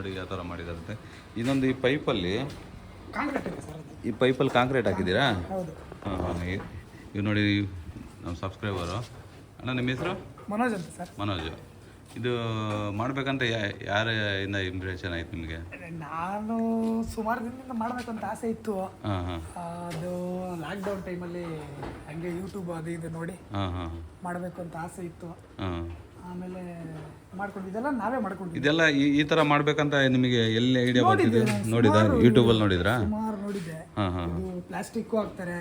ನೋಡಿ ಯಾವ ಥರ ಮಾಡಿದಾರಂತೆ. ಇನ್ನೊಂದು ಈ ಪೈಪಲ್ಲಿ ಕಾಂಕ್ರೀಟ್ ಇದೆ ಸರ್. ಈ ಪೈಪಲ್ಲಿ ಕಾಂಕ್ರೀಟ್ ಹಾಕಿದ್ದೀರಾ? ಹೌದು. ಹಾಂ ಇವು ನೋಡಿ ನಮ್ಮ ಸಬ್ಸ್ಕ್ರೈಬರು. ಅಣ್ಣ ನಿಮ್ಮ ಹೆಸರು? ಮನೋಜ್ ಅಂತ ಸರ್. ಮನೋಜ್. ಇದು ಮಾಡಬೇಕಂತ ಯಾರಿಂದ ಇಂಪ್ರೆಷನ್ ಆಯ್ತು ನಿಮಗೆ? ನಾನು ಸುಮಾರು ದಿನದಿಂದ ಮಾಡಬೇಕಂತ ಆಸೆ ಇತ್ತು. ಹಾಂ ಹಾಂ. ಅದು ಲಾಕ್ಡೌನ್ ಟೈಮಲ್ಲಿ ಹಂಗೆ ಯೂಟ್ಯೂಬ್ ಅದು ಇದು ನೋಡಿ ಹಾಂ ಹಾಂ ಮಾಡಬೇಕು ಅಂತ ಆಸೆ ಇತ್ತು. ಹಾಂ. ಆಮೇಲೆ ಇದೆಲ್ಲ ನಾವೇ ಮಾಡ್ಕೊಂಡಿದ್ವಿ. ಇದೆಲ್ಲ ಈ ಥರ ಮಾಡ್ಬೇಕಂತ ನಿಮಗೆ ಎಲ್ಲಿ ಐಡಿಯಾ ಬಂದಿದೆ? ನೋಡಿದ ಯೂಟ್ಯೂಬಲ್ಲಿ ನೋಡಿದ್ರಾ? ಸುಮಾರು ನೋಡಿದ್ದೆ. ಹಾಂ ಹಾಂ. ಇದು ಪ್ಲಾಸ್ಟಿಕ್ ಹಾಕ್ತಾರೆ,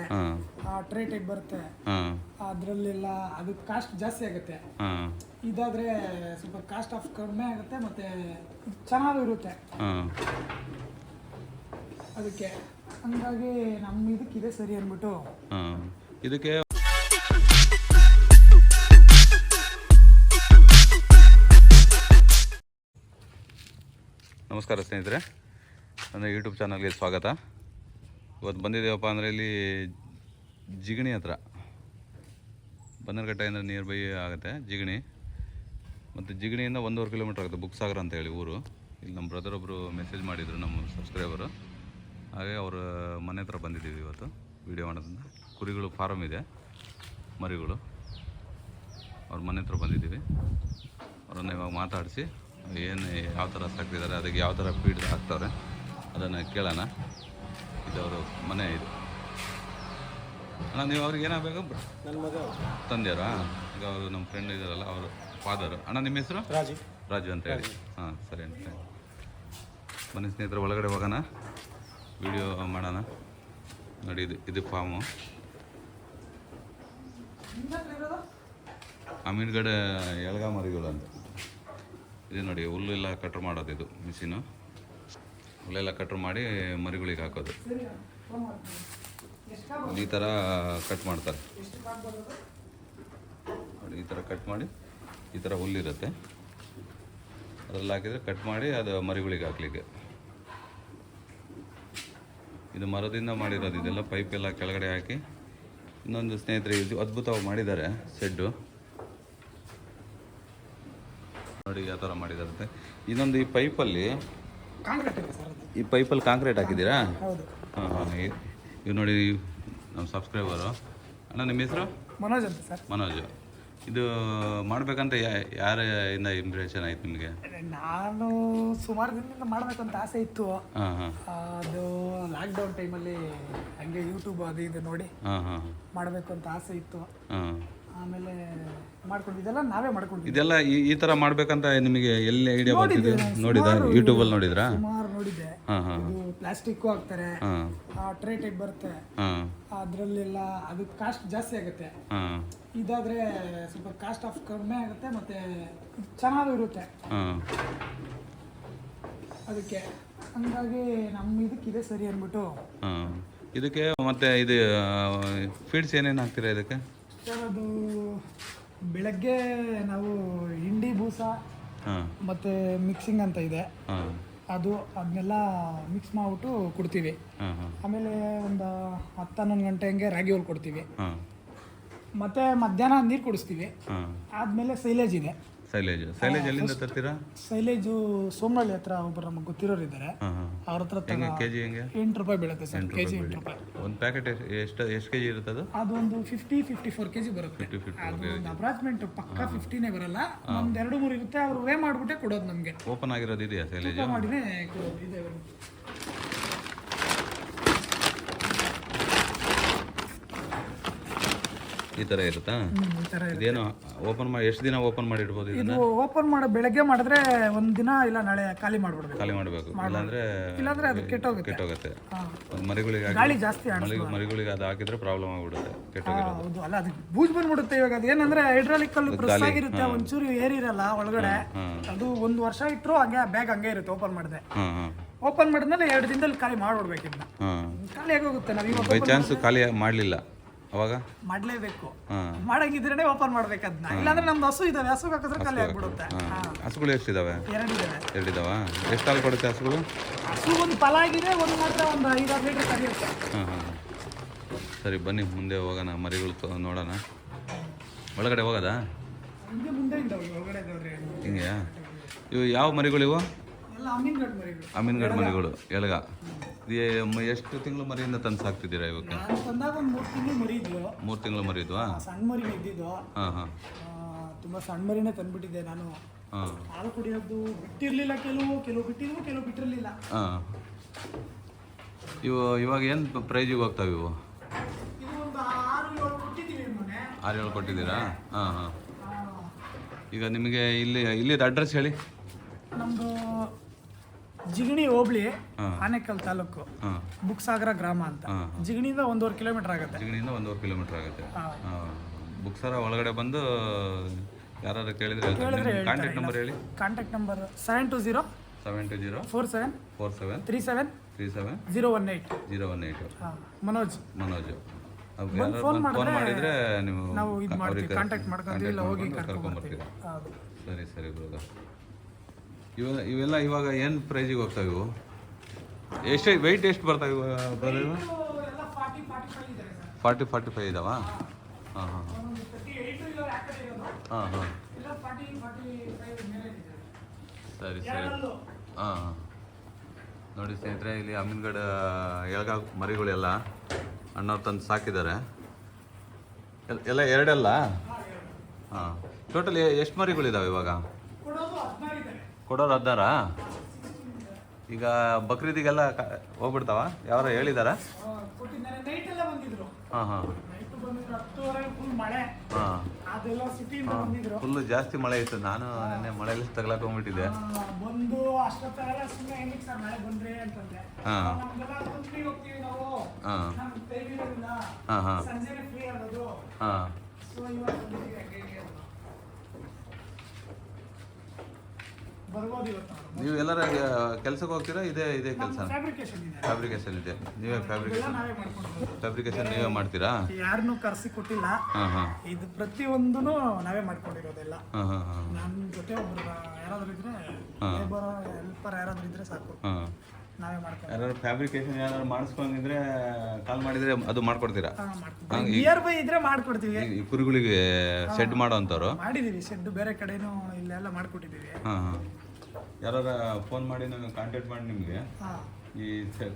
ಟ್ರೇ ಟೈಪ್ ಬರುತ್ತೆ, ಹಾಂ, ಅದರಲ್ಲೆಲ್ಲ ಅದು ಕಾಸ್ಟ್ ಜಾಸ್ತಿ ಆಗುತ್ತೆ. ಹಾಂ. ಇದಾದ್ರೆ ಸ್ವಲ್ಪ ಕಾಸ್ಟ್ ಆಫ್ ಕಡಿಮೆ ಆಗುತ್ತೆ, ಮತ್ತೆ ಚೆನ್ನಾಗೂ ಇರುತ್ತೆ. ಹಾಂ. ಅದಕ್ಕೆ ಹಂಗಾಗಿ ನಮ್ಮ ಇದಕ್ಕಿದೆ ಸರಿ ಅಂದ್ಬಿಟ್ಟು. ಹಾಂ. ಇದಕ್ಕೆ ನಮಸ್ಕಾರ ಸ್ನೇಹಿತರೆ, ನನ್ನ ಯೂಟ್ಯೂಬ್ ಚಾನಲ್ಗೆ ಸ್ವಾಗತ. ಇವತ್ತು ಬಂದಿದ್ದೇವಪ್ಪ ಅಂದರೆ ಇಲ್ಲಿ ಜಿಗಣಿ ಹತ್ರ, ಬನ್ನರ್ಘಟ್ಟೆಯಿಂದ ನಿಯರ್ ಬೈ ಆಗುತ್ತೆ ಜಿಗಣಿ. ಮತ್ತು ಜಿಗಣಿಯಿಂದ 1.5 ಕಿಲೋಮೀಟ್ರ್ ಆಗುತ್ತೆ ಬುಕ್ಸಾಗರ ಅಂತೇಳಿ ಊರು. ಇಲ್ಲಿ ನಮ್ಮ ಬ್ರದರ್ ಒಬ್ಬರು ಮೆಸೇಜ್ ಮಾಡಿದರು, ನಮ್ಮ ಸಬ್ಸ್ಕ್ರೈಬರು. ಹಾಗೆ ಅವರ ಮನೆ ಹತ್ರ ಬಂದಿದ್ದೀವಿ ಇವತ್ತು ವೀಡಿಯೋ ಮಾಡೋದ್ರಿಂದ. ಕುರಿಗಳು ಫಾರಮ್ ಇದೆ, ಮರಿಗಳು. ಅವ್ರ ಮನೆ ಹತ್ರ ಬಂದಿದ್ದೀವಿ. ಅವರನ್ನು ಇವಾಗ ಮಾತಾಡಿಸಿ ಏನು ಯಾವ ಥರ ಸಾಕ್ತಿದ್ದಾರೆ, ಅದಕ್ಕೆ ಯಾವ ಥರ ಫೀಡ್ ಹಾಕ್ತಾರೆ ಅದನ್ನು ಕೇಳೋಣ. ಇದು ಅವರು ಮನೆ ಇದು. ಅಣ್ಣ ನೀವು ಅವ್ರಿಗೆ ಏನಾಗಬೇಕು? ನನ್ನ ಮಗ ತಂದೆಯವರಾ? ಈಗ ಅವರು ನಮ್ಮ ಫ್ರೆಂಡ್ ಇದ್ದಾರಲ್ಲ ಅವರು ಫಾದರು. ಅಣ್ಣ ನಿಮ್ಮ ಹೆಸರು? ರಾಜು ಅಂತ ಹೇಳಿ. ಹಾಂ ಸರಿ ಅಂತ. ಬನ್ನಿ ಸ್ನೇಹಿತರೆ, ಒಳಗಡೆ ಹೋಗೋಣ, ವಿಡಿಯೋ ಮಾಡೋಣ. ನೋಡಿ ಇದು ಫಾರ್ಮು. ಅಮೀನ್ಗಡೆ ಎಳ್ಗಾ ಮರಿಗಳು ಅಂತ. ಇದು ನೋಡಿ ಹುಲ್ಲೆಲ್ಲ ಕಟ್ರ್ ಮಾಡೋದು, ಇದು ಮಿಷಿನು. ಹುಲ್ಲೆಲ್ಲ ಕಟ್ರ್ ಮಾಡಿ ಮರಿಗಳಿಗೆ ಹಾಕೋದು. ಈ ಥರ ಕಟ್ ಮಾಡ್ತಾರೆ ನೋಡಿ. ಈ ಥರ ಕಟ್ ಮಾಡಿ ಈ ಥರ ಹುಲ್ಲಿರುತ್ತೆ, ಅದರಲ್ಲಿ ಹಾಕಿದರೆ ಕಟ್ ಮಾಡಿ ಅದು ಮರಿಗಳಿಗೆ ಹಾಕ್ಲಿಕ್ಕೆ. ಇದು ಮರದಿಂದ ಮಾಡಿರೋದು. ಇದೆಲ್ಲ ಪೈಪ್ ಎಲ್ಲ ಕೆಳಗಡೆ ಹಾಕಿ. ಇನ್ನೊಂದು ಸ್ನೇಹಿತರೆ, ಇದು ಅದ್ಭುತವಾಗಿ ಮಾಡಿದ್ದಾರೆ ಶೆಡ್ಡು ನೋಡಿ ಯಾವ ಥರ ಮಾಡಿದಾರಂತೆ. ಇನ್ನೊಂದು ಈ ಪೈಪಲ್ಲಿ ಕಾಂಕ್ರೀಟ್ ಇದೆ ಸರ್. ಈ ಪೈಪಲ್ಲಿ ಕಾಂಕ್ರೀಟ್ ಹಾಕಿದ್ದೀರಾ? ಹೌದು. ಹಾಂ ಹಾಂ. ಇವು ನೋಡಿ ನಮ್ಮ ಸಬ್ಸ್ಕ್ರೈಬರು. ಅಣ್ಣ ನಿಮ್ಮ ಹೆಸರು? ಮನೋಜ್ ಅಂತ ಸರ್. ಮನೋಜ್. ಇದು ಮಾಡಬೇಕಂತ ಯಾರಿಂದ ಇಂಪ್ರೆಷನ್ ಆಯ್ತು ನಿಮಗೆ? ನಾನು ಸುಮಾರು ದಿನದಿಂದ ಮಾಡಬೇಕಂತ ಆಸೆ ಇತ್ತು. ಹಾಂ ಹಾಂ. ಅದು ಲಾಕ್ಡೌನ್ ಟೈಮಲ್ಲಿ ಹಂಗೆ ಯೂಟ್ಯೂಬ್ ಅದು ಇದು ನೋಡಿ ಹಾಂ ಹಾಂ ಮಾಡಬೇಕು ಅಂತ ಆಸೆ ಇತ್ತು. ಹಾಂ. ಆಮೇಲೆ ಇದೆಲ್ಲ ನಾವೇ ಮಾಡ್ಕೊಂಡಿದ್ವಿ. ಇದೆಲ್ಲ ಈ ಥರ ಮಾಡ್ಬೇಕಂತ ನಿಮಗೆ ಎಲ್ಲಿ ಐಡಿಯಾ ಬಂದಿದೆ? ನೋಡಿದ ಯೂಟ್ಯೂಬಲ್ಲಿ ನೋಡಿದ್ರಾ? ಸುಮಾರು ನೋಡಿದ್ದೆ. ಹಾಂ ಹಾಂ. ಇದು ಪ್ಲಾಸ್ಟಿಕ್ ಹಾಕ್ತಾರೆ, ಟ್ರೇ ಟೈಪ್ ಬರುತ್ತೆ, ಹಾಂ, ಅದರಲ್ಲೆಲ್ಲ ಅದು ಕಾಸ್ಟ್ ಜಾಸ್ತಿ ಆಗುತ್ತೆ. ಹಾಂ. ಇದಾದ್ರೆ ಸ್ವಲ್ಪ ಕಾಸ್ಟ್ ಆಫ್ ಕಡಿಮೆ ಆಗುತ್ತೆ, ಮತ್ತೆ ಚೆನ್ನಾಗೂ ಇರುತ್ತೆ. ಹಾಂ. ಅದಕ್ಕೆ ಹಂಗಾಗಿ ನಮ್ಮ ಇದಕ್ಕಿದೆ ಸರಿ ಅಂದ್ಬಿಟ್ಟು. ಹಾಂ. ಇದಕ್ಕೆ ಮತ್ತೆ ಇದು ಫೀಡ್ಸ್ ಏನೇನು ಹಾಕ್ತೀರಾ ಇದಕ್ಕೆ? ಸರ್ ಅದು ಬೆಳಗ್ಗೆ ನಾವು ಹಿಂಡಿ ಬೂಸ ಮತ್ತು ಮಿಕ್ಸಿಂಗ್ ಅಂತ ಇದೆ, ಅದನ್ನೆಲ್ಲ ಮಿಕ್ಸ್ ಮಾಡಿಬಿಟ್ಟು ಕೊಡ್ತೀವಿ. ಆಮೇಲೆ ಒಂದು 10-11 ಗಂಟೆ ಹಂಗೆ ರಾಗಿ ಹುಲ್ ಕೊಡ್ತೀವಿ. ಮತ್ತು ಮಧ್ಯಾಹ್ನ ನೀರು ಕುಡಿಸ್ತೀವಿ. ಆದಮೇಲೆ ಸೈಲೇಜ್ ಇದೆ. ಸೈಲೇಜ್ ಎಲ್ಲಿಂದ ತರ್ತೀರಾ? ಸೈಲೇಜು ಸೋಮನಹಳ್ಳಿ ಹತ್ರ ಒಬ್ಬರು ನಮಗೆ ಗೊತ್ತಿರೋರು ಇದ್ದಾರೆ, ಅವ್ರ ಹತ್ರ ಕೆಜಿ ಹೆಂಗೆ? 8 ರೂಪಾಯಿ ಬೀಳುತ್ತೆ ಸರ್. ಕೆಜಿ 8 ರೂಪಾಯಿ. ಒಂದು ಪ್ಯಾಕೆಟ್ ಎಷ್ಟು ಕೆಜಿ ಇರುತ್ತೆ ಅದು? ಅದೊಂದು 50-54 ಕೆಜಿ ಬರುತ್ತೆ. ಅದು ಅಪ್ರಾಕ್ಸಿಮೇಟ್ ಪಕ್ಕ 50ನೇ ಬರಲ್ಲ, ಒಂದು 2-3 ಇರುತ್ತೆ. ಅವ್ರು ವೇ ಮಾಡಿಬಿಟ್ಟೆ ಕೊಡೋದು ನಮಗೆ. ಓಪನ್ ಆಗಿರೋದು ಇದೆಯಾ ಸೈಲೇಜ್? ಮಾಡಿನೇ ಕೊಡೋದು ಇದೆ. ಈ ಥರ ಇರುತ್ತಾ? ಇದೇನು ಓಪನ್ ಮಾಡಿ ಎಷ್ಟು ದಿನ ಓಪನ್ ಮಾಡಿ ಇಡ್ಬೋದು ಇದನ್ನ? ಇದು ಓಪನ್ ಮಾಡೋ ಬೆಳಗ್ಗೆ ಮಾಡಿದ್ರೆ ಒಂದು ದಿನ ಇಲ್ಲ ನಾಳೆ ಖಾಲಿ ಮಾಡ್ಬಿಡ್ಬೇಕು. ಖಾಲಿ ಮಾಡಬೇಕು, ಇಲ್ಲಾಂದ್ರೆ ಅದು ಕೆಟ್ಟೋಗುತ್ತೆ. ಮರಿಗಳಿಗೆ ಗಾಳಿ ಜಾಸ್ತಿ ಮರಿಗಳಿಗೆ ಅದು ಹಾಕಿದ್ರೆ ಪ್ರಾಬ್ಲಮ್ ಆಗ್ಬಿಡುತ್ತೆ, ಕೆಟ್ಟೋಗಿರೋದು. ಹೌದು, ಅಲ್ಲ ಅದಕ್ಕೆ ಬೂಜ್ ಬಂದ್ಬಿಡುತ್ತೆ. ಇವಾಗ ಅದೇನಂದ್ರೆ ಹೈಡ್ರಾಲಿಕ್ ಅಲ್ಲಿ ಪ್ರೆಸ್ ಆಗಿರುತ್ತೆ, ಒಂಚೂರು ಏರಿರಲ್ಲ ಒಳಗಡೆ. ಅದು 1 ವರ್ಷ ಇಟ್ಟರು ಹಂಗೆ ಬ್ಯಾಗ್ ಹಂಗೆ ಇರುತ್ತೆ. ಓಪನ್ ಮಾಡಿದೆ, ಓಪನ್ ಮಾಡಿದ್ಮೇಲೆ 2 ದಿನದಲ್ಲಿ ಖಾಲಿ ಮಾಡ್ಬಿಡ್ಬೇಕು. ಇದನ್ನ ಖಾಲಿ ಆಗೋಗುತ್ತೆ. ನಾವು ಬೈ ಚಾನ್ಸ್ ಖಾಲಿ ಮಾಡಲಿಲ್ಲ ಅವಾಗ ಮಾಡ್ಲೇಬೇಕು. ಮಾಡಂಗಿದ್ರೆ ಓಪನ್ ಮಾಡ್ಬೇಕದ್ನ, ಇಲ್ಲಾಂದ್ರೆ ನಮ್ದು ಹಸು ಇದಾವೆ, ಹಸು ಹಾಕಿದ್ರೆ ಖಾಲಿ ಆಗ್ಬಿಡುತ್ತೆ. ಹಸುಗಳು ಎಷ್ಟಿದಾವೆ? 2 ಇದಾವ. ಎಷ್ಟು ಹಾಲು ಕೊಡುತ್ತೆ ಹಸುಗಳು? ಹಸು ಒಂದು ಫಲ ಆಗಿದೆ, ಒಂದು ಮಾತ್ರ ಒಂದು 5-6 ಲೀಟರ್ ಕರಿಯುತ್ತೆ. ಸರಿ ಬನ್ನಿ ಮುಂದೆ ಹೋಗೋಣ, ಮರಿಗಳು ನೋಡೋಣ. ಒಳಗಡೆ ಹೋಗೋದಾ? ಮುಂದೆ ಇದ್ದಾವೆ ಒಳಗಡೆ. ಹಿಂಗೆ ಇವು ಯಾವ ಮರಿಗಳು ಇವು? ಎಲ್ಲ ಅಮೀನ್ಗಢ ಮರಿಗಳು. ಅಮೀನ್ಗಢ ಮರಿಗಳು ಎಳಗ. ಎಷ್ಟು ತಿಂಗಳು ಮರಿಯಿಂದ ತಂದು ಸಾಕ್ತಿದ್ದೀರಾ ಇವಕ್ಕೆ? ನಾನು ತಂದಾಗ ಒಂದು 3 ತಿಂಗಳು ಮರಿ ಇದ್ವು. 3 ತಿಂಗಳು ಮರಿ ಇದ್ವಾ? ಸಣ್ಣ ಮರಿ ಇದ್ದಿದ್ದು. ಹಾಂ ಹಾಂ. ತುಂಬ ಸಣ್ಣ ಮರಿನೇ ತಂದುಬಿಟ್ಟಿದ್ದೆ ನಾನು. ಹಾಂ. ಹಾಲು ಕುಡಿಯೋದು ಬಿಟ್ಟಿರಲಿಲ್ಲ, ಕೆಲವು ಬಿಟ್ಟಿದ್ವು, ಕೆಲವು ಬಿಟ್ಟಿರಲಿಲ್ಲ. ಹಾಂ. ಇವಾಗ ಏನು ಪ್ರೈಜಿಗೆ ಹೋಗ್ತಾವೆ ಇವು? ಇದು ಒಂದು 6-7 ಕೊಟ್ಟಿದ್ದೀವಿ ಮೊನ್ನೆ. 6-7 ಕೊಟ್ಟಿದ್ದೀರಾ? ಹಾಂ ಹಾಂ. ಈಗ ನಿಮಗೆ ಇಲ್ಲಿದ ಅಡ್ರೆಸ್ ಹೇಳಿ. ನಮ್ಮದು ಜಿಗಣಿ ಹೋಬಳಿ, ಆನೇಕಲ್ ತಾಲೂಕು, ಬುಕ್ಸಾಗರ ಗ್ರಾಮ ಅಂತ. ಜಿಗಣಿಯಿಂದ 1.5 ಕಿಲೋಮೀಟರ್ ಆಗುತ್ತೆ. ಜಿಗಣಿಯಿಂದ 1.5 ಕಿಲೋಮೀಟರ್ ಆಗುತ್ತೆ. ಬುಕ್ಸಾರ ಒಳಗಡೆ ಬಂದು ಯಾರು ಕೇಳಿದ್ರೆ ಕಾಂಟ್ಯಾಕ್ಟ್ ನಂಬರ್ ಹೇಳಿ. Contact number 720 47 37 018. ಮನೋಜ್. ಫೋನ್ ಮಾಡಿದ್ರೆ ನೀವು ನಾವು ಇದು ಮಾಡ್ತೀವಿ, ಕಾಂಟ್ಯಾಕ್ಟ್ ಮಾಡ್ಕೊಂಡು ಇಲ್ಲ ಹೋಗಿ ಕರ್ಕೊಂಡ್ಬರ್ತೀವಿ. ಸರಿ ಬ್ರದರ್. ಇವೆಲ್ಲ ಇವಾಗ ಏನು ಪ್ರೈಜಿಗೆ ಹೋಗ್ತಾವೆ ಇವು? ಎಷ್ಟು ವೆಯ್ಟ್ ಎಷ್ಟು ಬರ್ತಾವೆ ಬ್ರದರ್ ಇವು? 40-45 ಇದಾವ? ಹಾಂ ಹಾಂ ಹಾಂ ಹಾಂ. ಸರಿ ಹಾಂ. ನೋಡಿ ಸ್ನೇಹಿತರೆ, ಇಲ್ಲಿ ಅಮೀನ್ಗಢ ಎಳಗ ಮರಿಗಳೆಲ್ಲ ಅಣ್ಣವ್ರು ತಂದು ಸಾಕಿದ್ದಾರೆ. ಎಲ್ಲ ಎರಡೆಲ್ಲ? ಹಾಂ. ಟೋಟಲ್ ಎಷ್ಟು ಮರಿಗಳಿದಾವೆ ಇವಾಗ? ಕೊಡೋರು 16? ಈಗ ಬಕ್ರೀದಿಗೆಲ್ಲ ಹೋಗ್ಬಿಡ್ತಾವ? ಯಾರು ಹೇಳಿದಾರ? ಹಾಂ ಹಾಂ ಹಾಂ. ಫುಲ್ಲು ಜಾಸ್ತಿ ಮಳೆ ಇತ್ತು. ನಾನು ನೆನ್ನೆ ಮಳೆಯಲ್ಲಿ ತಗ್ಲಾಕೊಂಡ್ಬಿಟ್ಟಿದ್ದೆ. ಹಾಂ ಹಾಂ ಹಾಂ ಹಾಂ ಹಾಂ. ನೀವು ಎಲ್ಲರ ಕೆಲಸಕ್ಕೆ ಹೋಗ್ತೀರಾ? ಇದೇ ಕೆಲಸ? ಫ್ಯಾಬ್ರಿಕೇಶನ್ ಇದೆ. ನೀವೇ ಫ್ಯಾಬ್ರಿಕೇಶನ್ ನೀವೇ ಮಾಡ್ತೀರಾ? ಯಾರನ್ನೂ ಕರೆಸಿ ಕೊಟ್ಟಿಲ್ಲ. ಹಾಂ ಹಾಂ. ಇದು ಪ್ರತಿಯೊಂದೂ ನಾವೇ ಮಾಡ್ಕೊಂಡಿರೋದೆಲ್ಲ. ಹಾಂ ಹಾಂ ಹಾಂ. ನಮ್ಮ ಜೊತೆ ಒಬ್ರು ಯಾರಾದ್ರೂ ಇದ್ರೆ, ಲೇಬರ್ ಹೆಲ್ಪರ್ ಯಾರಾದ್ರೂ ಇದ್ರೆ ಸಾಕು, ಹಾಂ ನಾವೇ ಮಾಡ್ತೀವಿ. ಯಾರು ಫ್ಯಾಬ್ರಿಕೇಶನ್ ಏನಾದ್ರು ಮಾಡಿಸ್ಕೊಂಡಿದ್ರೆ ಕಾಲ್ ಮಾಡಿದ್ರೆ ಅದು ಮಾಡ್ಕೊಡ್ತೀರಾ? ನಿಯರ್ ಬೈ ಇದ್ರೆ ಮಾಡ್ಕೊಡ್ತೀವಿ. ಈ ಕುರಿಗಳಿಗೆ ಶೆಡ್ ಮಾಡೋ ಅಂಥವ್ರು ಮಾಡಿದೀವಿ. ಶೆಡ್ ಬೇರೆ ಕಡೆನೂ ಇಲ್ಲೆಲ್ಲ ಮಾಡ್ಕೊಟ್ಟಿದ್ದೀವಿ. ಹಾಂ ಹಾಂ. ಯಾರು ಫೋನ್ ಮಾಡಿ ನಮಗೆ ಕಾಂಟ್ಯಾಕ್ಟ್ ಮಾಡಿ ನಿಮಗೆ ಈ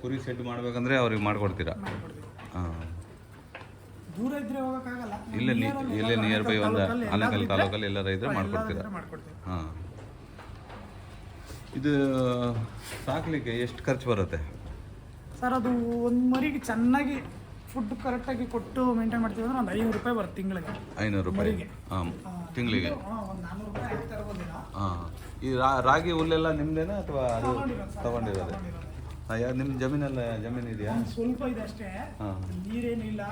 ಕುರಿ ಶೆಡ್ ಮಾಡ್ಬೇಕಂದ್ರೆ ಅವ್ರಿಗೆ ಮಾಡ್ಕೊಡ್ತೀರಾ? ಹಾಂ. ದೂರ ಇದ್ರೆ ಹೋಗೋಕ್ಕಾಗಲ್ಲ. ಇಲ್ಲೇ ನಿಯರ್ ಬೈ ಒಂದು ಆನೇಕಲ್ ತಾಲೂಕಲ್ಲಿ ಎಲ್ಲರ ಇದ್ರೆ ಮಾಡ್ಕೊಡ್ತೀರಾ? ಹಾಂ. ಇದು ಸಾಕ್ಲಿಕ್ಕೆ ಎಷ್ಟು ಖರ್ಚು ಬರುತ್ತೆ ಸರ್? ಅದು ಒಂದು ಮರಿಗೆ ಚೆನ್ನಾಗಿ ಫುಡ್ ಕರೆಕ್ಟಾಗಿ ಕೊಟ್ಟು ಮೇಂಟೈನ್ ಮಾಡ್ತೀವಿ ಅಂದ್ರೆ ಒಂದು 500 ರೂಪಾಯಿ ಬರುತ್ತೆ ತಿಂಗಳಿಗೆ. 500 ರೂಪಾಯಿ? ಹಾಂ, ತಿಂಗಳಿಗೆ. ಒಂದು 400 ರೂಪಾಯಿ ಆಗ್ತಾ ಇರ್ಬೋದಿಲ್ಲ. ಹಾಂ. ಈ ರಾಗಿ ಹುಲ್ಲೆಲ್ಲ ನಿಮ್ದೇನಾ ಅಥವಾ ಅದು ತಗೊಂಡಿರೋದು? ಯಾರು ನಿಮ್ಮ ಜಮೀನು ಇದೆಯಾ? ಸ್ವಲ್ಪ ಇದೆ ಅಷ್ಟೇ. ನೀರೇನಿಲ್ಲ.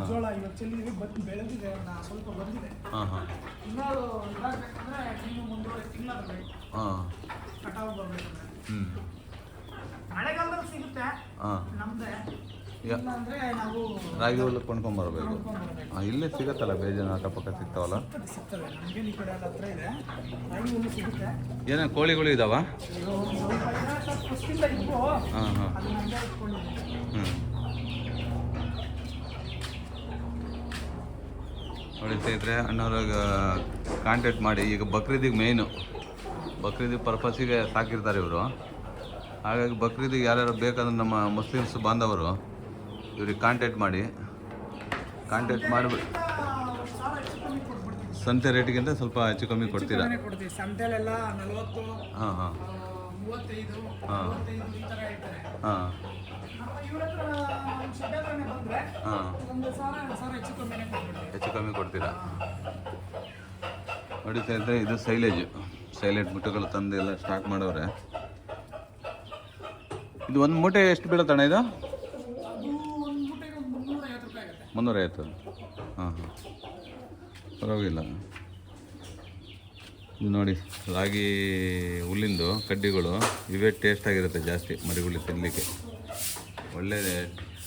ಜೋಳ ಇವಾಗ ಚೆಲ್ಲಿದ್ವಿ, ಬೆಳೆದಿದೆ, ಸ್ವಲ್ಪ ಬಂದಿದೆ. ಹಾಂ ಹಾಂ. ಇನ್ನೂ ಇದಾಗಬೇಕಂದ್ರೆ ಇನ್ನು 1.5 ತಿಂಗಳ ಬರಬೇಕು. ಹಾಂ. ಕಟಾವು ಬರಬೇಕಂದ್ರೆ ಮಳೆಗಾಲದಲ್ಲಿ ಸಿಗುತ್ತೆ ನಮ್ದೆ. ಇಲ್ಲಾಂದ್ರೆ ನಾವು ರಾಗಿ ಹುಲ್ಲು ಕೊಂಡ್ಕೊಂಬರ್ಬೇಕು. ಇಲ್ಲೇ ಸಿಗತ್ತಲ್ಲ ಬೇಜಾನ ಅಕ್ಕಪಕ್ಕ ಸಿಗ್ತಾವಲ್ಲ? ಸಿಗ್ತದೆ ನಮಗೆ. ಈ ಕಡೆ ಎಲ್ಲ ಹತ್ರ ಇದೆ, ರಾಗಿ ಹುಲ್ಲು ಸಿಗುತ್ತೆ. ಏನೇ ಕೋಳಿಗಳು ಇದಾವ? ಹಾಂ ಹಾಂ. ನೋಡಿ ಸ್ನೇಹಿತರೆ, ಅಣ್ಣವ್ರಾಗ ಕಾಂಟ್ಯಾಕ್ಟ್ ಮಾಡಿ. ಈಗ ಬಕ್ರೀದಿಗೆ ಮೇಯ್ನು, ಬಕ್ರೀದ್ ಪರ್ಪಸ್ಸಿಗೆ ಸಾಕಿರ್ತಾರೆ ಇವರು. ಹಾಗಾಗಿ ಬಕ್ರೀದಿಗೆ ಯಾರ್ಯಾರು ಬೇಕಾದ್ರೆ ನಮ್ಮ ಮುಸ್ಲಿಮ್ಸ್ ಬಾಂಧವರು ಇವ್ರಿಗೆ ಕಾಂಟ್ಯಾಕ್ಟ್ ಮಾಡಿ ಸಂತೆ ರೇಟಿಗಿಂತ ಸ್ವಲ್ಪ ಹೆಚ್ಚು ಕಮ್ಮಿ ಕೊಡ್ತೀರಾ? ಸಂತೆಲೆಲ್ಲ 40. ಹಾಂ ಹಾಂ 35. ಹಾಂ ಹಾಂ ಹಾಂ. ಹೆಚ್ಚು ಕಮ್ಮಿ ಕೊಡ್ತೀರಾ? ನೋಡಿ ಸ್ನೇಹಿತರೆ, ಇದು ಸೈಲೆಂಟ್ ಮುಟ್ಟೆಗಳು ತಂದು ಎಲ್ಲ ಸ್ಟಾಕ್ ಮಾಡವ್ರೆ. ಇದು ಒಂದು ಮೂಟೆ ಎಷ್ಟು ಬೀಳುತ್ತಣ್ಣ ಇದು? 350. ಹಾಂ ಹಾಂ, ಪರವಾಗಿಲ್ಲ. ಇದು ನೋಡಿ, ರಾಗಿ ಹುಲ್ಲಿಂದು ಕಡ್ಡಿಗಳು ಇವೇ ಟೇಸ್ಟ್ ಆಗಿರುತ್ತೆ ಜಾಸ್ತಿ ಮರಿಗಳು ತಿನ್ನಲಿಕ್ಕೆ. ಒಳ್ಳೆ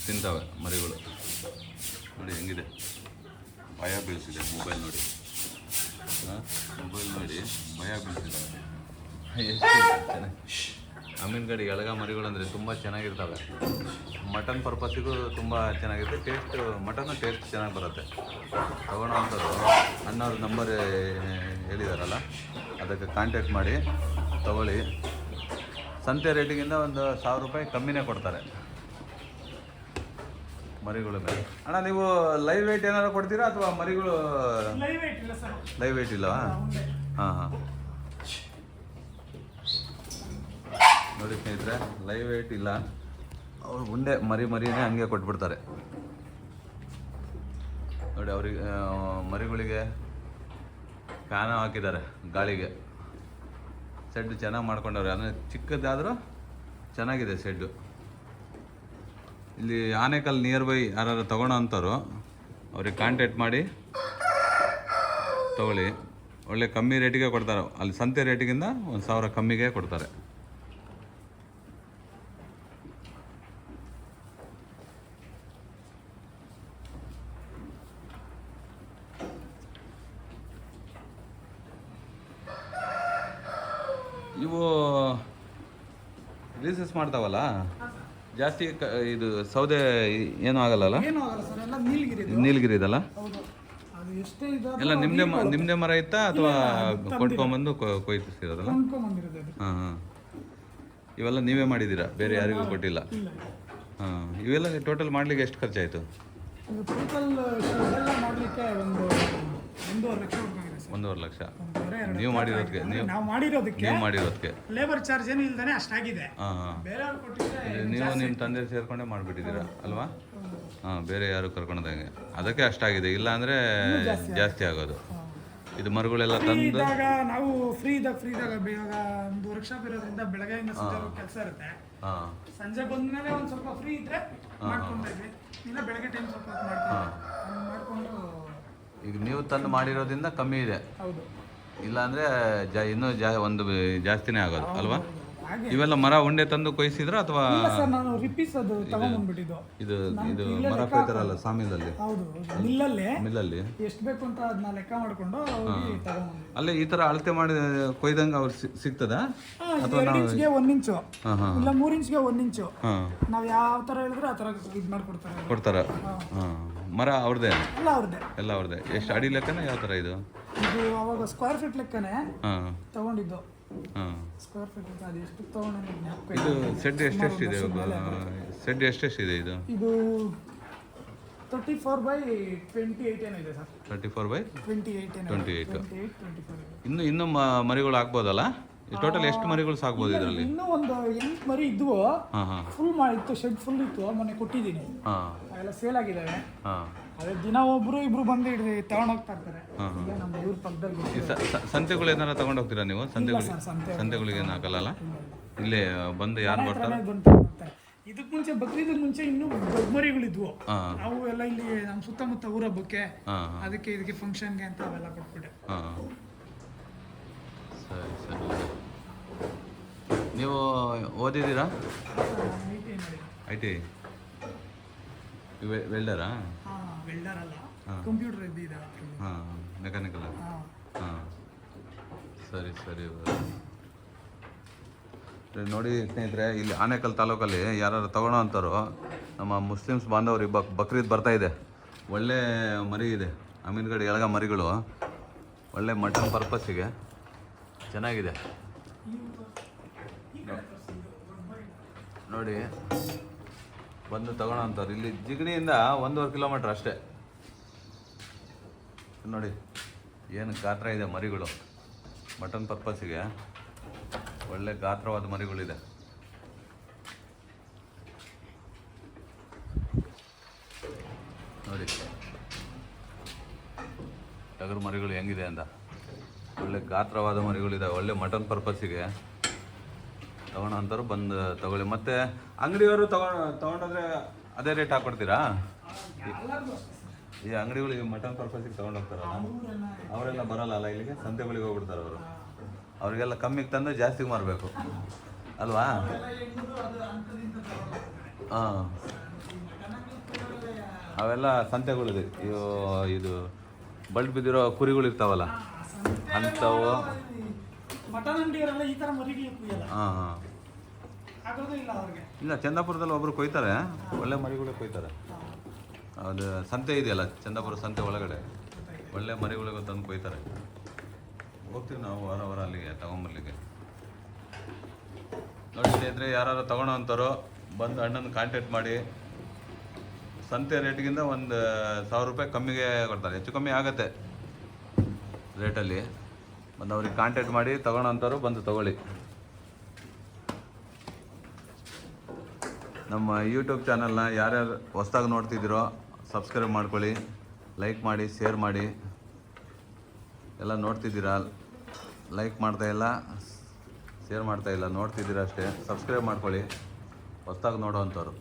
ತಿಂತಾವೆ ಮರಿಗಳು. ನೋಡಿ ಹೆಂಗಿದೆ, ಭಯ ಬೀಳ್ಸಿದೆ. ಮೊಬೈಲ್ ನೋಡಿ, ಭಯ ಬೀಳ್ಸಿದ್ದಾವೆ. ಎಷ್ಟು ಚೆನ್ನಾಗಿ ಅಮೀನ್ಗಢ ಎಳಗ ಮರಿಗಳು ಅಂದರೆ ತುಂಬ ಚೆನ್ನಾಗಿರ್ತವೆ. ಮಟನ್ ಪರ್ಪಸ್ಸಿಗೂ ತುಂಬ ಚೆನ್ನಾಗಿರುತ್ತೆ. ಮಟನ್ನು ಟೇಸ್ಟ್ ಚೆನ್ನಾಗಿ ಬರುತ್ತೆ. ತೊಗೊಳೋವಂಥದ್ದು ಅಣ್ಣವ್ರ ನಂಬರ್ ಹೇಳಿದಾರಲ್ಲ, ಅದಕ್ಕೆ ಕಾಂಟ್ಯಾಕ್ಟ್ ಮಾಡಿ ತೊಗೊಳ್ಳಿ. ಸಂತೆ ರೇಟಿಗಿಂತ ಒಂದು 1000 ರೂಪಾಯಿ ಕಮ್ಮಿನೇ ಕೊಡ್ತಾರೆ ಮರಿಗಳು ಮೇಲೆ. ಅಣ್ಣ ನೀವು ಲೈವ್ ವೆಯ್ಟ್ ಏನಾರು ಕೊಡ್ತೀರಾ ಅಥವಾ ಮರಿಗಳು ಲೈವ್ ವೇಟ್ ಇಲ್ಲ ಸರ್, ಲೈವ್ ವೆಯ್ಟ್ ಇಲ್ಲವಾ? ಹಾಂ ಹಾಂ, ನೋಡಿ ಸ್ನೇಹಿತರೆ, ಲೈವ್ ವೆಯ್ಟ್ ಇಲ್ಲ, ಅವ್ರು ಉಂಡೆ ಮರಿನೇ ಹಂಗೆ ಕೊಟ್ಬಿಡ್ತಾರೆ ನೋಡಿ. ಅವ್ರಿಗೆ ಮರಿಗಳಿಗೆ ಫ್ಯಾನ್ ಹಾಕಿದ್ದಾರೆ ಗಾಳಿಗೆ, ಸೆಡ್ ಚೆನ್ನಾಗಿ ಮಾಡ್ಕೊಂಡವ್ರೆ. ಅಂದರೆ ಚಿಕ್ಕದಾದರೂ ಚೆನ್ನಾಗಿದೆ ಸೆಡ್ಡು. ಇಲ್ಲಿ ಆನೇಕಲ್ ನಿಯರ್ ಬೈ ಯಾರು ತೊಗೊಳೋ ಅಂತಾರೋ ಅವ್ರಿಗೆ ಕಾಂಟ್ಯಾಕ್ಟ್ ಮಾಡಿ ತೊಗೊಳ್ಳಿ. ಒಳ್ಳೆ ಕಮ್ಮಿ ರೇಟಿಗೆ ಕೊಡ್ತಾರೆ, ಅಲ್ಲಿ ಸಂತೆ ರೇಟಿಗಿಂತ 1000 ಕಮ್ಮಿಗೆ ಕೊಡ್ತಾರೆ. ಇವು ರಿಲೀಸಸ್ ಮಾಡ್ತಾವಲ್ಲ ಜಾಸ್ತಿ, ಇದು ಸೌದೆ ಏನೂ ಆಗಲ್ಲ, ಏನೂ ಆಗಲ್ಲ ಸರ್, ಎಲ್ಲ ನೀಲಗಿರಿ ಇದು. ನೀಲಗಿರಿ ಇದಲ್ಲ, ಹೌದು, ಅದು ಎಷ್ಟೇ ಇದಾದ್ರೂ ಎಲ್ಲ ನಿಮ್ಮದೇ ಮರ ಇತ್ತಾ ಅಥವಾ ಕೊಟ್ಕೊಂಬಂದು ಕೊಯ್ತಿರೋದಲ್ಲ? ಕೊಂಡ್ಕೊಂಬಂದಿರೋದು ಅದು. ಹಾಂ ಹಾಂ, ಇವೆಲ್ಲ ನೀವೇ ಮಾಡಿದ್ದೀರಾ, ಬೇರೆ ಯಾರಿಗೂ ಕೊಟ್ಟಿಲ್ಲ? ಇಲ್ಲ, ಹಾಂ, ಇವೆಲ್ಲ ಟೋಟಲ್ ಮಾಡ್ಲಿಕ್ಕೆ ಎಷ್ಟು ಖರ್ಚಾಯಿತು? ಇದು ಟೋಟಲ್ ಎಲ್ಲ ಮಾಡಲಿಕ್ಕೆ ಒಂದು 1.5 ಲಕ್ಷ ಹೊರಗಾಗಿದೆ ಸರ್. 1.5 ಲಕ್ಷ 1.5 ನೀವು ಮಾಡಿರೋದಕ್ಕೆ? ನಾವು ಮಾಡಿರೋದಕ್ಕೆ ಲೇಬರ್ ಚಾರ್ಜ್ ಏನು ಇಲ್ದಾನೆ ಅಷ್ಟಾಗಿದೆ. ಹಾಂ ಹಾಂ, ಬೇರೆಯವ್ರು ಕೊಟ್ಟಿದ್ರೆ ನೀವು ನಿಮ್ಮ ತಂದೆ ಸೇರ್ಕೊಂಡೇ ಮಾಡಿಬಿಟ್ಟಿದ್ದೀರಾ ಅಲ್ವಾ? ಹಾಂ, ಬೇರೆ ಯಾರು ಕರ್ಕೊಂಡಂಗೆ ಅದಕ್ಕೆ ಅಷ್ಟಾಗಿದೆ, ಇಲ್ಲ ಅಂದರೆ ಜಾಸ್ತಿ ಆಗೋದು. ಇದು ಮರಗಳೆಲ್ಲ ತಂದು ಇದ್ದಾಗ ನಾವು ಫ್ರೀ ಇದ್ದಾಗ ಬೇಗ ಒಂದು ವರ್ಕ್ಶಾಪ್ ಇರೋದ್ರಿಂದ ಬೆಳಗ್ಗೆಯಿಂದ ಸಂಜೆ ಕೆಲಸ ಇರುತ್ತೆ. ಹಾಂ, ಸಂಜೆ ಬಂದ್ಮೇಲೆ ಒಂದು ಸ್ವಲ್ಪ ಫ್ರೀ ಇದ್ರೆ ಮಾಡ್ಕೊಂಡ್ರಿ, ಇಲ್ಲ ಬೆಳಗ್ಗೆ ಟೈಮ್ ಸ್ವಲ್ಪ ಮಾಡ್ಕೊಂಡು. ಈಗ ನೀವು ತಂದು ಮಾಡಿರೋದ್ರಿಂದ ಕಮ್ಮಿ ಇದೆ, ಹೌದು, ಇಲ್ಲಾಂದರೆ ಇನ್ನೂ ಒಂದು ಜಾಸ್ತಿನೇ ಆಗೋದು ಅಲ್ವಾ? ಹಾಗೆ ಇವೆಲ್ಲ ಮರ ಉಂಡೆ ತಂದು ಕೊಯ್ಸಿದ್ರ ಅಥವಾ ಇಲ್ಲ ಸರ್, ನಾನು ರಿಪೀಸ್ ಅದು ತಗೊಂಡ್ಬಂದ್ಬಿಟ್ಟಿದ್ದು. ಇದು ಮರ ಕೊಯ್ತಾರಲ್ಲ ಸಾಮಿಲಲ್ಲಿ, ಹೌದು, ಮಿಲ್ಲಲ್ಲಿ ಎಷ್ಟು ಬೇಕು ಅಂತ ಅದನ್ನ ಲೆಕ್ಕ ಮಾಡ್ಕೊಂಡು ಹೋಗಿ ತಗೊಂಡ್ಬಂದ್ವಿ. ಅಲ್ಲೇ ಈ ಥರ ಅಳತೆ ಮಾಡಿ ಕೊಯ್ದಂಗೆ ಅವ್ರು ಸಿಗ್ತದಾ? 2 ಇಂಚ್ಗೆ 1 ಇಂಚು, ಹಾಂ ಹಾಂ, ಇಲ್ಲ 3 ಇಂಚ್ಗೆ 1 ಇಂಚು, ಹಾಂ, ನಾವು ಯಾವ ಥರ ಹೇಳಿದ್ರೆ ಆ ಥರ ಇದು ಕೊಡ್ತಾರ. ಹಾಂ, ಮರ ಅವ್ರದ್ದೇ ಎಲ್ಲ ಅವ್ರದ್ದೇ. ಎಲ್ಲ ಅವ್ರದ್ದೇ. ಎಷ್ಟು ಅಡಿ ಲೆಕ್ಕನ ಯಾವ ಥರ ಇದು? ಇದು ಅವಾಗ ಸ್ಕ್ವೇರ್ ಫೀಟ್ ಲೆಕ್ಕನೇ ಹಾಂ ತಗೊಂಡಿದ್ದು. ಹಾಂ, ಸ್ಕ್ವೇರ್ ಫೀಟ್ ಅದು ಎಷ್ಟು ತಗೊಂಡು ಇದು ಸೆಡ್ ಎಷ್ಟೆಷ್ಟಿದೆ? ಸೆಡ್ ಎಷ್ಟೆಷ್ಟಿದೆ ಇದು? ಇದು 34/28 ಏನಿದೆ ಸರ್. 34/28. 28 ಇನ್ನು ಮರಿಗಳು ಆಗ್ಬೋದಲ್ಲ? ಟೋಟಲ್ ಎಷ್ಟು ಮರಿಗಳು ಸಾಕ್ಬೋದು ಇದರಲ್ಲಿ? ಇನ್ನೂ ಒಂದು 8 ಮರಿ ಇದ್ವು, ಹಾಂ ಹಾಂ, ಫುಲ್ ಮಾಡಿತ್ತು, ಶೆಡ್ ಫುಲ್ ಇತ್ತು, ಮೊನ್ನೆ ಕೊಟ್ಟಿದ್ದೀನಿ. ಹಾಂ ಅವೆಲ್ಲ ಸೇಲ್ ಆಗಿದ್ದಾವೆ. ಹಾಂ, ಅದೇ ದಿನ ಒಬ್ರು ಇಬ್ರು ಬಂದು ತಗೊಂಡೋಗ್ತಾ ಇರ್ತಾರೆ. ಈಗ ನಮ್ಮ ಊರ ಪಕ್ಕದಲ್ಲಿ ಸಂತೆಗಳು ಏನಾರ ತಗೊಂಡು ಹೋಗ್ತೀರಾ ನೀವು? ಸರ್, ಸಂತೆಗಳಿಗೆ ಏನು ಹಾಕಲ್ಲ, ಇಲ್ಲೇ ಬಂದು ಯಾರು ಬರ್ತಾರೆ? ಇದಕ್ಕೆ ಮುಂಚೆ ಬಕ್ರೀದಕ್ಕೆ ಮುಂಚೆ ಇನ್ನೂ ದೊಡ್ಡ ಮರಿಗಳಿದ್ವು, ಅವು ಎಲ್ಲ ಇಲ್ಲಿ ನಮ್ಮ ಸುತ್ತಮುತ್ತ ಊರ ಹಬ್ಬಕ್ಕೆ, ಅದಕ್ಕೆ ಇದಕ್ಕೆ ಫಂಕ್ಷನ್ಗೆ ಅಂತ ಅವೆಲ್ಲ ಕೊಟ್ಬಿಟ್ಟೆ. ಹಾಂ, ಸರಿ ಸರಿ. ನೀವು ಓದಿದ್ದೀರಾ? IT ವೆಲ್ಡರಾ? ವೆಲ್ಡರ್ ಅಲ್ಲ, ಕಂಪ್ಯೂಟರ್ ಇದ್ದಿದೆ. ಹಾಂ, ಮೆಕ್ಯಾನಿಕಲ್. ಹಾಂ, ಸರಿ ಸರಿ. ನೋಡಿ ಸ್ನೇಹಿತರೆ, ಇಲ್ಲಿ ಆನೇಕಲ್ ತಾಲೂಕಲ್ಲಿ ಯಾರು ತಗೊಳ್ಳೋ ಅಂತಾರೋ ನಮ್ಮ ಮುಸ್ಲಿಮ್ಸ್ ಬಾಂಧವರು ಬಕ್ರೀದ್ ಬರ್ತಾ ಇದೆ. ಒಳ್ಳೆ ಮರಿ ಇದೆ, ಅಮೀನ್ಗಢ ಎಳಗ ಮರಿಗಳು, ಒಳ್ಳೆ ಮಟನ್ ಪರ್ಪಸ್ಸಿಗೆ ಚೆನ್ನಾಗಿದೆ ನೋಡಿ. ಬಂದು ತಗೊಳ್ಳೋ ಅಂತಾರೆ. ಇಲ್ಲಿ ಜಿಗಣಿಯಿಂದ 1.5 ಕಿಲೋಮೀಟ್ರ್ ಅಷ್ಟೇ. ನೋಡಿ ಏನು ಗಾತ್ರ ಇದೆ ಮರಿಗಳು, ಮಟನ್ ಪರ್ಪಸ್ಸಿಗೆ ಒಳ್ಳೆ ಗಾತ್ರವಾದ ಮರಿಗಳಿದೆ. ನೋಡಿ ಟಗರು ಮರಿಗಳು ಹೆಂಗಿದೆ ಅಂತ, ಒಳ್ಳೆ ಗಾತ್ರವಾದ ಮರಿಗಳಿದೆ, ಒಳ್ಳೆ ಮಟನ್ ಪರ್ಪಸ್ಸಿಗೆ ತಗೊಳ್ಳೋ ಅಂತಾರೆ. ಬಂದು ತಗೊಳ್ಳಿ. ಮತ್ತು ಅಂಗಡಿಯವರು ತಗೊಂಡೋದ್ರೆ ಅದೇ ರೇಟ್ ಹಾಕ್ಕೊಡ್ತೀರಾ? ಈ ಅಂಗಡಿಗಳಿಗೆ ಮಟನ್ ಪರ್ಪಸ್ಸಿಗೆ ತೊಗೊಂಡೋಗ್ತಾರಲ್ಲ, ಅವರೆಲ್ಲ ಬರಲ್ಲ ಅಲ್ಲ ಇಲ್ಲಿಗೆ, ಸಂತೆಗಳಿಗೆ ಹೋಗ್ಬಿಡ್ತಾರೆ ಅವರು. ಅವರಿಗೆಲ್ಲ ಕಮ್ಮಿಗೆ ತಂದು ಜಾಸ್ತಿಗೆ ಮಾರಬೇಕು ಅಲ್ವಾ? ಹಾಂ, ಅವೆಲ್ಲ ಸಂತೆಗಳಿದೆ. ಇದು ಬಲ್ಟ್ ಬಿದ್ದಿರೋ ಕುರಿಗಳು ಇರ್ತಾವಲ್ಲ ಅಂಥವು. ಹಾಂ ಹಾಂ, ಇಲ್ಲ ಚಂದಾಪುರದಲ್ಲಿ ಒಬ್ಬರು ಕೊಯ್ತಾರೆ, ಒಳ್ಳೆ ಮರಿಗಳೇ ಕೊಯ್ತಾರೆ. ಅದು ಸಂತೆ ಇದೆಯಲ್ಲ, ಚಂದಾಪುರ ಸಂತೆ ಒಳಗಡೆ ಒಳ್ಳೆ ಮರಿಗಳಿಗೆ ತಂದು ಕೊಯ್ತಾರೆ. ಹೋಗ್ತೀವಿ ನಾವು ವಾರ ಅಲ್ಲಿಗೆ ತಗೊಂಬರ್ಲಿಕ್ಕೆ. ನೋಡಿ ಸ್ನೇಹಿತರೆ, ಯಾರು ತಗೊಳ್ಳೋ ಅಂತಾರೋ ಬಂದು ಅಣ್ಣನ ಕಾಂಟ್ಯಾಕ್ಟ್ ಮಾಡಿ. ಸಂತೆ ರೇಟ್ಗಿಂತ ಒಂದು 1000 ರೂಪಾಯಿ ಕಮ್ಮಿಗೆ ಕೊಡ್ತಾರೆ, ಹೆಚ್ಚು ಕಮ್ಮಿ ಆಗುತ್ತೆ ರೇಟಲ್ಲಿ. ಬಂದು ಅವ್ರಿಗೆ ಕಾಂಟ್ಯಾಕ್ಟ್ ಮಾಡಿ ತಗೊಳ್ಳೋ ಅಂತಾರೋ ಬಂದು ತಗೊಳ್ಳಿ. ನಮ್ಮ ಯೂಟ್ಯೂಬ್ ಚಾನಲ್ನ ಯಾರ್ಯಾರು ಹೊಸ್ದಾಗಿ ನೋಡ್ತಿದ್ದೀರೋ ಸಬ್ಸ್ಕ್ರೈಬ್ ಮಾಡ್ಕೊಳ್ಳಿ, ಲೈಕ್ ಮಾಡಿ, ಶೇರ್ ಮಾಡಿ. ಎಲ್ಲ ನೋಡ್ತಿದ್ದೀರಾ, ಲೈಕ್ ಮಾಡ್ತಾಯಿಲ್ಲ, ಶೇರ್ ಮಾಡ್ತಾಯಿಲ್ಲ, ನೋಡ್ತಿದ್ದೀರಾ ಅಷ್ಟೇ. ಸಬ್ಸ್ಕ್ರೈಬ್ ಮಾಡ್ಕೊಳ್ಳಿ ಹೊಸ್ದಾಗಿ ನೋಡೋ ಅಂಥವ್ರು.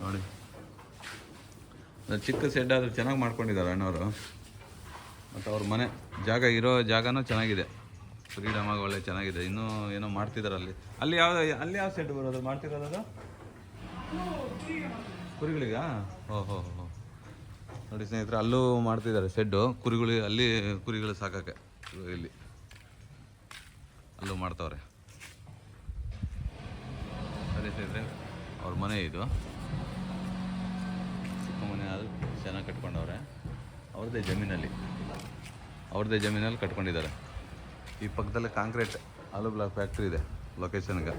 ನೋಡಿ, ಚಿಕ್ಕ ಸೆಡ್ ಆದರೂ ಚೆನ್ನಾಗಿ ಮಾಡ್ಕೊಂಡಿದ್ದಾರೆ ಅಣ್ಣವರು. ಮತ್ತು ಅವ್ರ ಮನೆ ಇರೋ ಜಾಗನೂ ಚೆನ್ನಾಗಿದೆ, ಫ್ರೀಡಮ್ ಆಗಿ ಒಳ್ಳೆ ಚೆನ್ನಾಗಿದೆ. ಇನ್ನೂ ಏನೋ ಮಾಡ್ತಿದ್ದಾರೆ ಅಲ್ಲಿ ಯಾವ ಸೆಡ್ ಬರೋದು ಮಾಡ್ತಿರೋದು? ಅದು ಕುರಿಗಳಿಗಾ? ಓಹೋ ನೋಡಿ ಸ್ನೇಹಿತರೆ, ಅಲ್ಲೂ ಮಾಡ್ತಿದ್ದಾರೆ ಸೆಡ್ಡು ಕುರಿಗಳು ಸಾಕಕ್ಕೆ. ಇಲ್ಲಿ ಅಲ್ಲೂ ಮಾಡ್ತವ್ರೆ. ಸರಿ ಸ್ನೇಹಿತರೆ, ಅವ್ರ ಮನೆ ಇದು ಚಿಕ್ಕ ಮನೆ, ಅದು ಚೆನ್ನಾಗಿ ಕಟ್ಕೊಂಡವ್ರೆ. ಅವ್ರದ್ದೇ ಜಮೀನಲ್ಲಿ ಕಟ್ಕೊಂಡಿದ್ದಾರೆ. ಈ ಪಕ್ಕದಲ್ಲೇ ಕಾಂಕ್ರೀಟ್ ಆಲೂ ಬ್ಲಾಕ್ ಫ್ಯಾಕ್ಟ್ರಿ ಇದೆ ಲೊಕೇಶನ್ಗೆ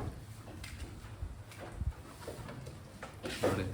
ನೋಡಿ.